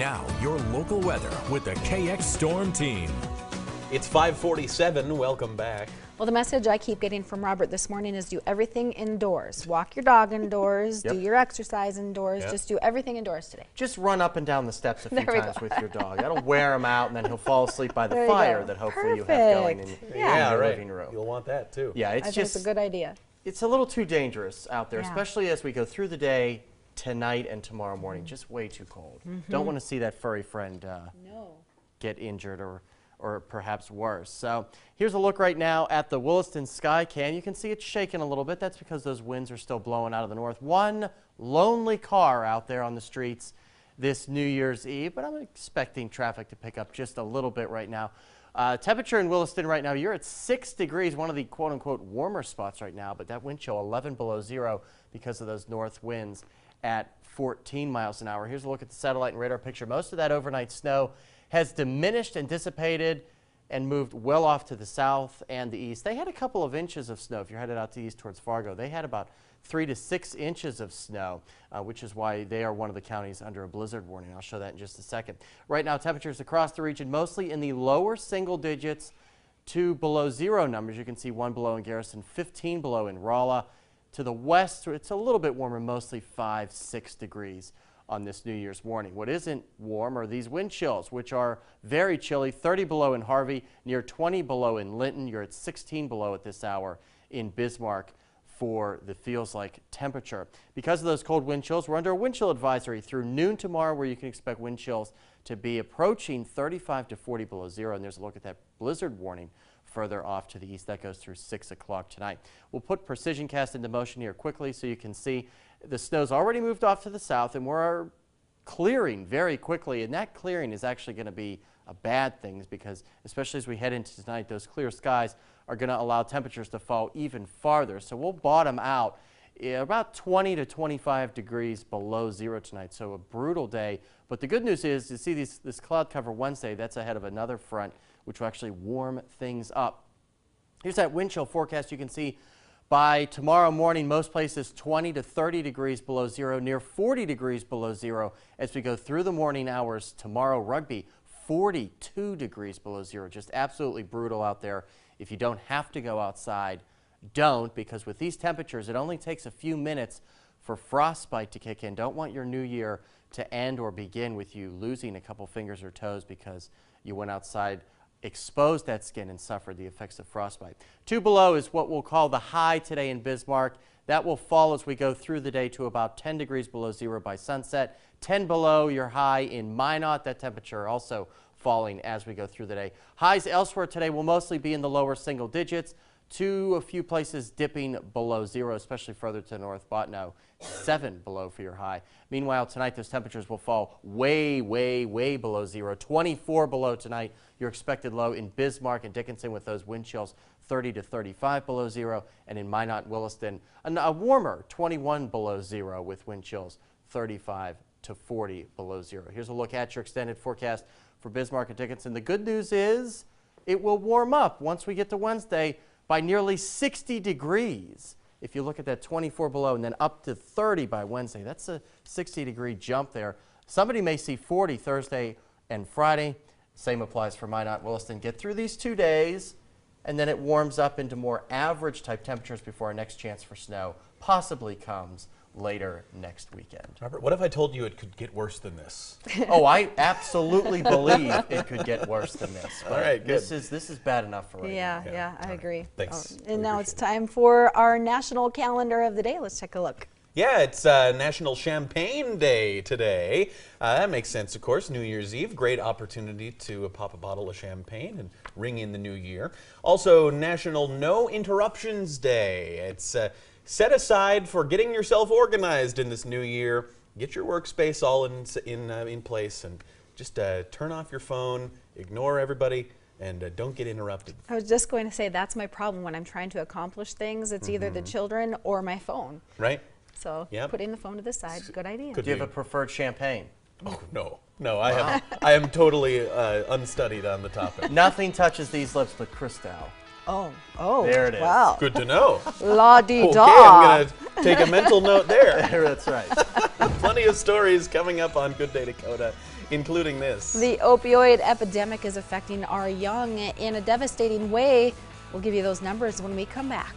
Now, your local weather with the KX Storm Team. It's 5:47. Welcome back. Well, the message I keep getting from Robert this morning is do everything indoors. Walk your dog indoors, do your exercise indoors, just do everything indoors today. Just run up and down the steps a few times with your dog. That'll wear him out, and then he'll fall asleep by the fire that hopefully you have going in your living room. You'll want that too. Yeah, I think it's a good idea. It's a little too dangerous out there, especially as we go through the day tonight and tomorrow morning. Just way too cold. Don't want to see that furry friend get injured or perhaps worse. So here's a look right now at the Williston Skycam. You can see it's shaking a little bit. That's because those winds are still blowing out of the north. One lonely car out there on the streets this New Year's Eve, but I'm expecting traffic to pick up just a little bit right now. Temperature in Williston right now, you're at 6 degrees, one of the quote-unquote warmer spots right now, but that wind chill 11 below zero because of those north winds at 14 miles an hour. Here's a look at the satellite and radar picture. Most of that overnight snow has diminished and dissipated and moved well off to the south and the east. They had a couple of inches of snow. If you're headed out to east towards Fargo, they had about 3 to 6 inches of snow, which is why they are one of the counties under a blizzard warning. I'll show that in just a second. Right now, temperatures across the region mostly in the lower single digits to below zero numbers. You can see 1 below in Garrison, 15 below in Rolla. To the west, it's a little bit warmer, mostly 5, 6 degrees on this New Year's morning. What isn't warm are these wind chills, which are very chilly. 30 below in Harvey, near 20 below in Linton. You're at 16 below at this hour in Bismarck for the feels like temperature. Because of those cold wind chills, we're under a wind chill advisory through noon tomorrow, where you can expect wind chills to be approaching 35 to 40 below zero. And there's a look at that blizzard warning further off to the east. That goes through 6 o'clock tonight. We'll put Precision Cast into motion here quickly so you can see the snow's already moved off to the south, and we're clearing very quickly, and that clearing is actually going to be a bad thing, because especially as we head into tonight, those clear skies are going to allow temperatures to fall even farther. So we'll bottom out about 20 to 25 degrees below zero tonight. So a brutal day. But the good news is, you see this cloud cover Wednesday, that's ahead of another front, which will actually warm things up. Here's that wind chill forecast. You can see by tomorrow morning, most places 20 to 30 degrees below zero, near 40 degrees below zero as we go through the morning hours. Tomorrow, Rugby, 42 degrees below zero. Just absolutely brutal out there. If you don't have to go outside, don't, because with these temperatures, it only takes a few minutes for frostbite to kick in. Don't want your new year to end or begin with you losing a couple fingers or toes because you went outside, exposed that skin, and suffered the effects of frostbite. 2 below is what we'll call the high today in Bismarck. That will fall as we go through the day to about 10 degrees below zero by sunset. 10 below your high in Minot. That temperature also falling as we go through the day. Highs elsewhere today will mostly be in the lower single digits, to a few places dipping below zero, especially further to north. Botno, 7 below for your high. Meanwhile, tonight those temperatures will fall way, way, way below zero. 24 below tonight, your expected low in Bismarck and Dickinson with those wind chills, 30 to 35 below zero. And in Minot, Williston, a warmer 21 below zero with wind chills, 35 to 40 below zero. Here's a look at your extended forecast for Bismarck and Dickinson. The good news is it will warm up once we get to Wednesday by nearly 60 degrees. If you look at that 24 below and then up to 30 by Wednesday, that's a 60-degree jump there. Somebody may see 40 Thursday and Friday. Same applies for Minot, Williston. Get through these 2 days, and then it warms up into more average type temperatures before our next chance for snow possibly comes later next weekend. Robert, what if I told you it could get worse than this? Oh, I absolutely believe it could get worse than this. But all right, good. This is bad enough for right now. Yeah, I agree. Thanks. And now it's time for our national calendar of the day. Let's take a look. Yeah, it's National Champagne Day today. That makes sense, of course. New Year's Eve, great opportunity to pop a bottle of champagne and ring in the new year. Also, National No Interruptions Day. It's set aside for getting yourself organized in this new year. Get your workspace all in place, and just turn off your phone, ignore everybody, and don't get interrupted. I was just going to say that's my problem when I'm trying to accomplish things. It's either the children or my phone. Right. So putting the phone to the side, good idea. Do you have a preferred champagne? Oh, no, I am totally unstudied on the topic. Nothing touches these lips but Cristal. Oh, There it is. Wow. Good to know. La-di-da. Okay, I'm going to take a mental note there. That's right. Plenty of stories coming up on Good Day Dakota, including this. The opioid epidemic is affecting our young in a devastating way. We'll give you those numbers when we come back.